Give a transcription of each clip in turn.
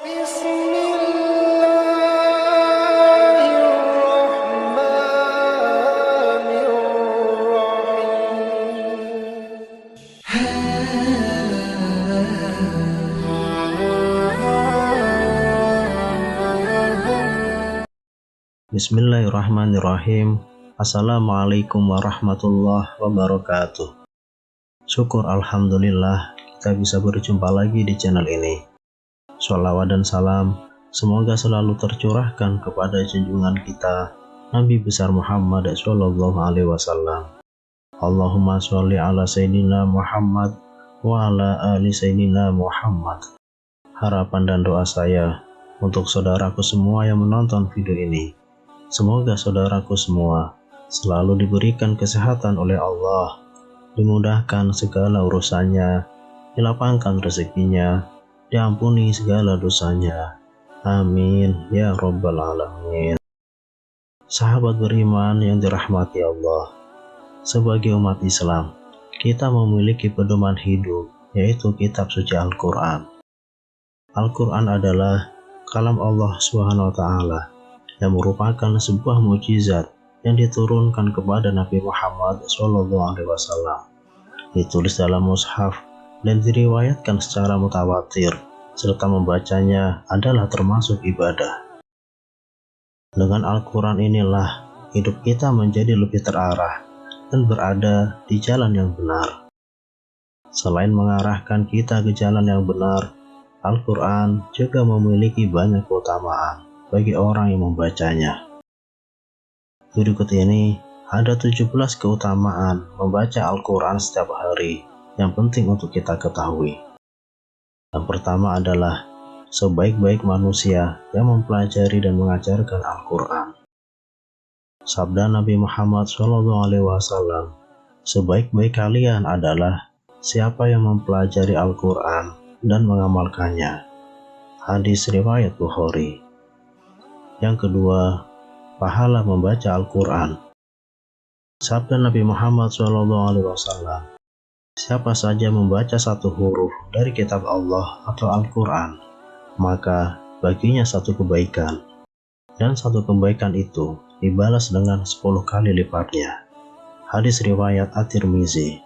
Bismillahirrahmanirrahim. Assalamualaikum warahmatullahi wabarakatuh. Syukur alhamdulillah kita bisa berjumpa lagi di channel ini. Sholawat dan salam semoga selalu tercurahkan kepada junjungan kita Nabi besar Muhammad sallallahu alaihi wasallam. Allahumma sholli ala sayyidina Muhammad wa ala ali sayyidina Muhammad. Harapan dan doa saya untuk saudaraku semua yang menonton video ini, semoga saudaraku semua selalu diberikan kesehatan oleh Allah, dimudahkan segala urusannya, dilapangkan rezekinya, diampuni segala dosanya. Amin ya rabbal alamin. Sahabat beriman yang dirahmati Allah, sebagai umat Islam, kita memiliki pedoman hidup, yaitu kitab suci Al-Quran. Al-Quran adalah kalam Allah Subhanahu wa Ta'ala, yang merupakan sebuah mukjizat yang diturunkan kepada Nabi Muhammad SAW. Ditulis dalam mushaf dan diriwayatkan secara mutawatir, serta membacanya adalah termasuk ibadah. Dengan Al-Quran inilah hidup kita menjadi lebih terarah dan berada di jalan yang benar. Selain mengarahkan kita ke jalan yang benar, Al-Quran juga memiliki banyak keutamaan bagi orang yang membacanya. Berikut ini ada 17 keutamaan membaca Al-Quran setiap hari yang penting untuk kita ketahui. Yang pertama adalah sebaik-baik manusia yang mempelajari dan mengajarkan Al-Quran. Sabda Nabi Muhammad SAW, sebaik-baik kalian adalah siapa yang mempelajari Al-Quran dan mengamalkannya. Hadis riwayat Bukhari. Yang kedua, pahala membaca Al-Quran. Sabda Nabi Muhammad SAW, siapa saja membaca satu huruf dari kitab Allah atau Al-Quran, maka baginya satu kebaikan, dan satu kebaikan itu dibalas dengan 10 kali lipatnya. Hadis riwayat At-Tirmizi.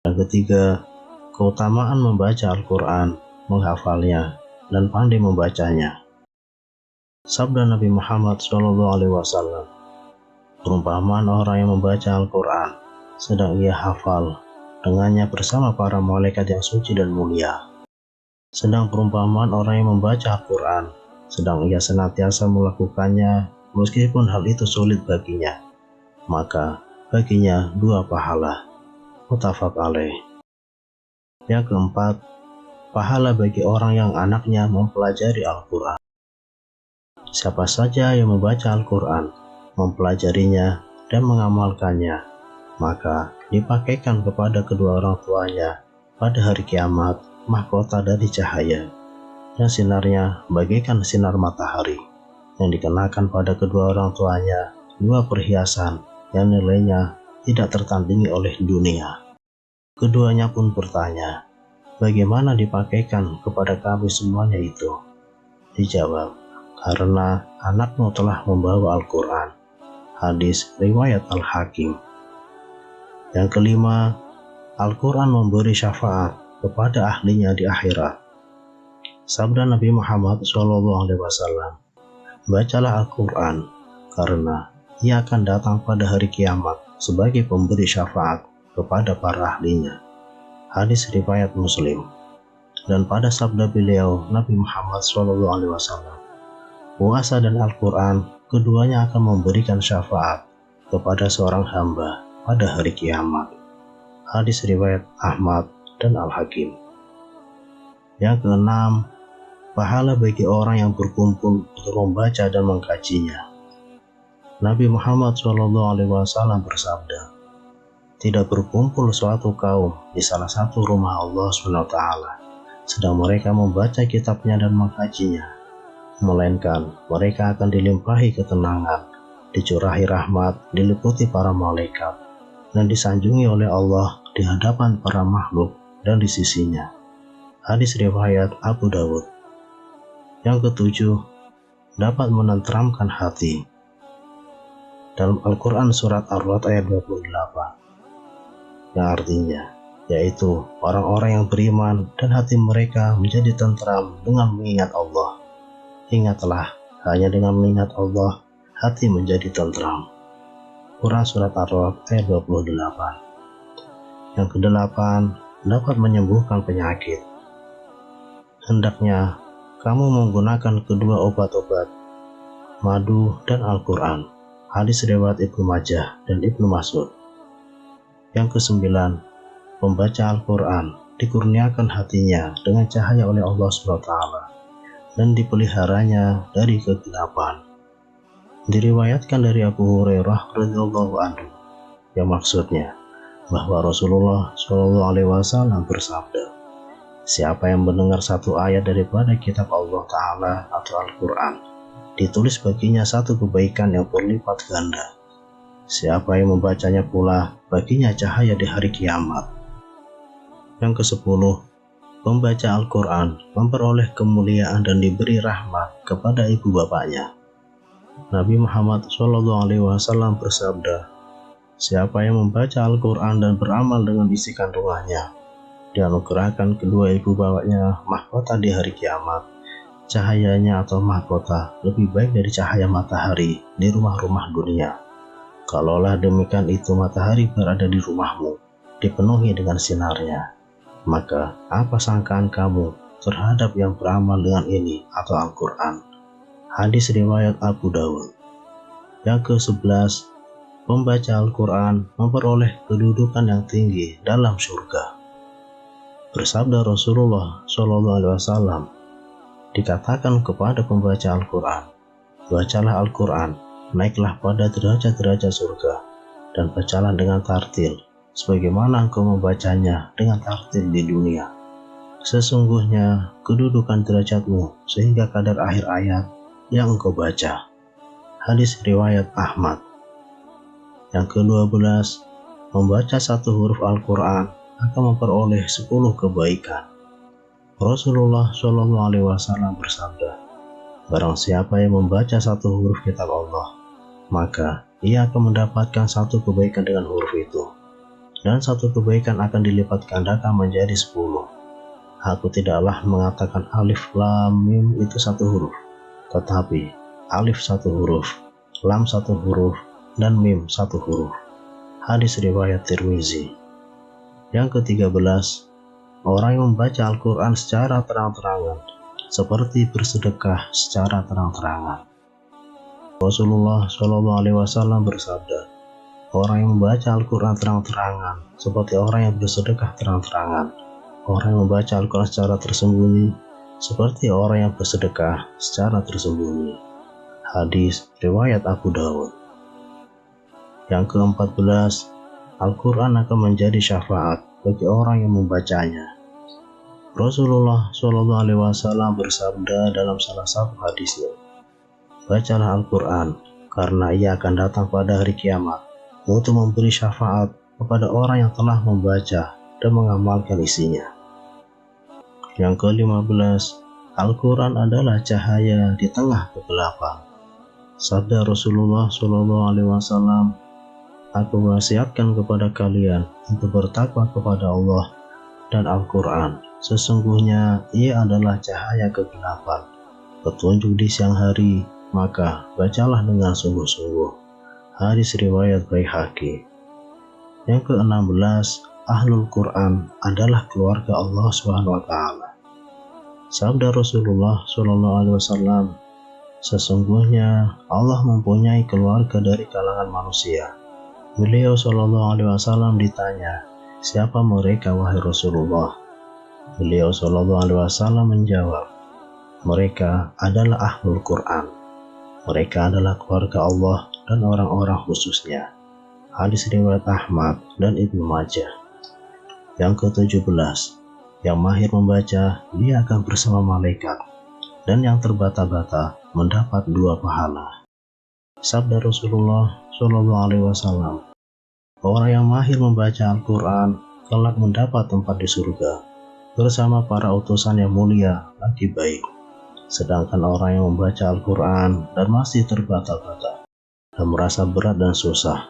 Yang ketiga, keutamaan membaca Al-Quran, menghafalnya, dan pandai membacanya. Sabda Nabi Muhammad SAW, perumpamaan orang yang membaca Al-Quran sedang ia hafal dengannya bersama para malaikat yang suci dan mulia. Sedang perumpamaan orang yang membaca Al-Quran sedang ia senantiasa melakukannya meskipun hal itu sulit baginya, maka baginya 2 pahala. Muttafaq alaih. Yang keempat, pahala bagi orang yang anaknya mempelajari Al-Quran. Siapa saja yang membaca Al-Quran, mempelajarinya, dan mengamalkannya, maka dipakaikan kepada kedua orang tuanya pada hari kiamat mahkota dari cahaya, yang sinarnya bagaikan sinar matahari, yang dikenakan pada kedua orang tuanya 2 perhiasan yang nilainya tidak tertandingi oleh dunia. Keduanya pun bertanya, bagaimana dipakaikan kepada kami semuanya itu? Dijawab, karena anakmu telah membawa Al-Quran. Hadis riwayat Al-Hakim. Yang kelima, Al-Quran memberi syafaat kepada ahlinya di akhirat. Sabda Nabi Muhammad SAW, bacalah Al-Quran karena ia akan datang pada hari kiamat sebagai pemberi syafaat kepada para ahlinya. Hadis riwayat Muslim. Dan pada sabda beliau Nabi Muhammad SAW, puasa dan Al-Quran keduanya akan memberikan syafaat kepada seorang hamba pada hari kiamat. Hadis riwayat Ahmad dan Al-Hakim. Yang keenam, pahala bagi orang yang berkumpul untuk membaca dan mengkajinya. Nabi Muhammad SAW bersabda, tidak berkumpul suatu kaum di salah satu rumah Allah SWT sedang mereka membaca kitabnya dan mengkajinya, melainkan mereka akan dilimpahi ketenangan, dicurahi rahmat, diliputi para malaikat, dan disanjungi oleh Allah di hadapan para makhluk dan di sisinya. Hadis riwayat Abu Dawud. Yang ketujuh, dapat menenteramkan hati. Dalam Al-Quran surat Ar-Ra'd ayat 28, yang artinya yaitu orang-orang yang beriman dan hati mereka menjadi tentram dengan mengingat Allah. Ingatlah, hanya dengan mengingat Allah, hati menjadi tentram. Quran surat Ar-Ra'd ayat 28. Yang kedelapan, dapat menyembuhkan penyakit. Hendaknya kamu menggunakan kedua obat-obat, madu dan Al-Quran. Hadis riwayat Ibnu Majah dan Ibnu Mas'ud. Yang kesembilan, membaca Al-Quran dikurniakan hatinya dengan cahaya oleh Allah SWT dan dipeliharanya dari kegelapan. Diriwayatkan dari Abu Hurairah radhiyallahu anhu, yang maksudnya bahwa Rasulullah SAW bersabda, siapa yang mendengar satu ayat daripada kitab Allah Ta'ala atau Al-Quran, ditulis baginya satu kebaikan yang berlipat ganda. Siapa yang membacanya pula, baginya cahaya di hari kiamat. Yang kesepuluh, pembaca Al-Quran memperoleh kemuliaan dan diberi rahmat kepada ibu bapaknya. Nabi Muhammad SAW bersabda, siapa yang membaca Al-Quran dan beramal dengan isi kandungannya, dianugerahkan kedua ibu bapaknya mahkota di hari kiamat. Cahayanya atau mahkota lebih baik dari cahaya matahari di rumah-rumah dunia. Kalaulah demikian itu matahari berada di rumahmu, dipenuhi dengan sinarnya, maka apa sangkaan kamu terhadap yang beramal dengan ini atau Al-Quran? Hadis riwayat Abu Dawud. Yang ke-11, pembaca Al-Quran memperoleh kedudukan yang tinggi dalam surga. Bersabda Rasulullah SAW, dikatakan kepada pembaca Al-Quran, bacalah Al-Quran, naiklah pada derajat-derajat surga, dan bacalah dengan tartil, sebagaimana engkau membacanya dengan tartil di dunia. Sesungguhnya kedudukan derajatmu sehingga kadar akhir ayat yang engkau baca. Hadis riwayat Ahmad. Yang ke-12, membaca satu huruf Al-Quran akan memperoleh 10 kebaikan. Rasulullah SAW bersabda, barang siapa yang membaca satu huruf kitab Allah, maka ia akan mendapatkan satu kebaikan dengan huruf itu, dan satu kebaikan akan dilipat gandakan menjadi 10. Aku tidaklah mengatakan alif lam mim itu satu huruf, tetapi alif satu huruf, lam satu huruf, dan mim satu huruf. Hadis riwayat Tirmizi. Yang ke-13, orang yang membaca Al-Quran secara terang-terangan seperti bersedekah secara terang-terangan. Rasulullah SAW bersabda, orang yang membaca Al-Quran terang-terangan seperti orang yang bersedekah terang-terangan. Orang yang membaca Al-Quran secara tersembunyi seperti orang yang bersedekah secara tersembunyi. Hadis riwayat Abu Dawud. Yang ke-14, Al-Quran akan menjadi syafaat bagi orang yang membacanya. Rasulullah SAW bersabda dalam salah satu hadisnya, bacalah Al-Quran karena ia akan datang pada hari kiamat untuk memberi syafaat kepada orang yang telah membaca dan mengamalkan isinya. Yang ke-15, Al-Quran adalah cahaya di tengah kegelapan. Sabda Rasulullah SAW, aku wasiatkan kepada kalian untuk bertakwa kepada Allah dan Al-Quran. Sesungguhnya ia adalah cahaya kegelapan, petunjuk di siang hari, maka bacalah dengan sungguh-sungguh. Hadis riwayat Baihaqi. Yang ke-16, Ahlul Quran adalah keluarga Allah SWT. Sabda Rasulullah SAW, sesungguhnya Allah mempunyai keluarga dari kalangan manusia. Beliau SAW ditanya, siapa mereka wahai Rasulullah? Beliau SAW menjawab, mereka adalah Ahlul Quran. Mereka adalah keluarga Allah dan orang-orang khususnya. Hadis riwayat Ahmad dan Ibnu Majah. Yang ke-17, yang mahir membaca, dia akan bersama malaikat, dan yang terbata-bata mendapat 2 pahala. Sabda Rasulullah SAW, orang yang mahir membaca Al-Quran kelak mendapat tempat di surga bersama para utusan yang mulia lagi baik. Sedangkan orang yang membaca Al-Quran dan masih terbata-bata dan merasa berat dan susah,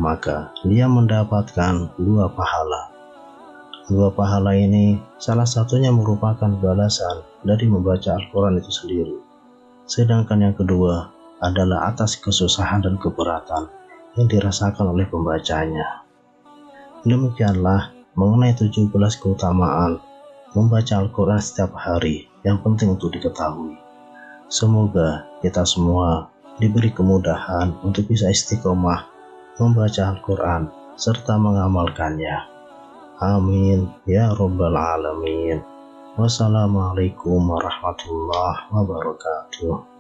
maka dia mendapatkan 2 pahala. 2 pahala ini salah satunya merupakan balasan dari membaca Al-Quran itu sendiri. Sedangkan yang kedua adalah atas kesusahan dan keberatan yang dirasakan oleh pembacanya. Demikianlah mengenai 17 keutamaan membaca Al-Quran setiap hari yang penting untuk diketahui. Semoga kita semua diberi kemudahan untuk bisa istiqomah membaca Al-Quran serta mengamalkannya. Amin ya Rabbal Alamin. Wassalamualaikum warahmatullahi wabarakatuh.